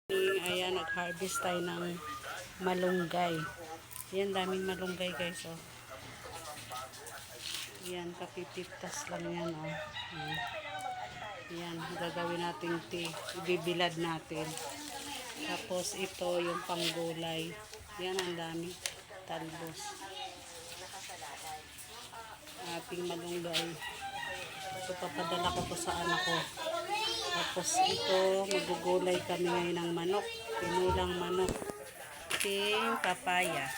Ayan, nag-harvest tayo ng malunggay. Ayan, daming malunggay guys, oh. Ayan, kapipitas lang yan, oh. Ayan, gagawin natin tea. Ibibilad natin. Tapos ito, yung panggulay. Ayan, ang dami. Talbos. Ating malunggay. Ito, papadala ko to sa anak ko. Tapos ito, magugulay kami ngayon ng manok. Pinulang manok. Ting papaya.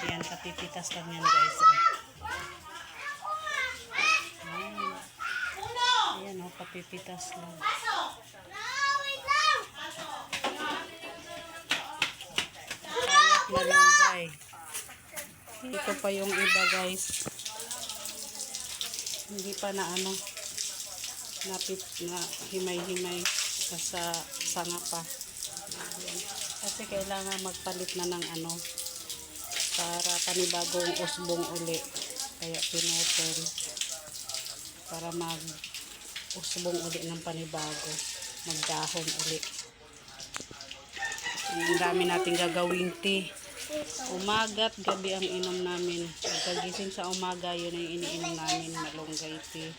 Ayan, kapipitas lang yan guys. Ayan o, kapipitas lang. Kayak malunggay. Ito pa yung iba guys. Hindi pa na ano, na himay-himay sa sanga pa. Ayan. Kasi kailangan magpalit na ng ano para panibagong usbong uli. Kaya pinutol para mag usbong uli ng panibago, magdahon uli. Ang dami nating gagawing tea. Umaga at gabi ang inom namin. Pagkagising sa umaga, yun ang iniinom namin, malunggay tea.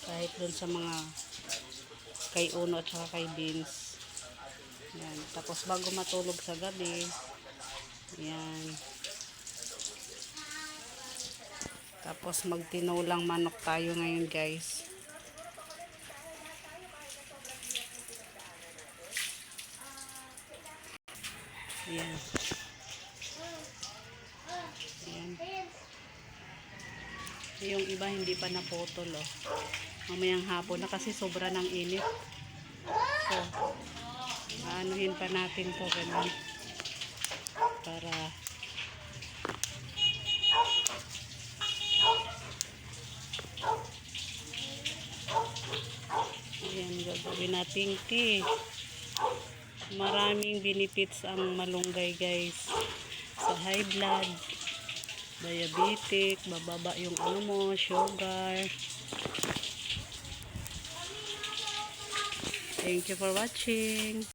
Kahit dun sa mga kay Uno at saka kay Beans. Yan. Tapos bago matulog sa gabi, yan. Tapos magtinulang manok tayo ngayon guys. Yan. Yan. Yung iba hindi pa naputol, oh. Mamayang hapon na kasi sobra ng init. So, aanuhin pa natin to ganun. Para ayan, gagawin natin tea. Maraming benefits ang malunggay guys. Sa high blood, diabetic, bababa yung ano mo, sugar. Thank you for watching.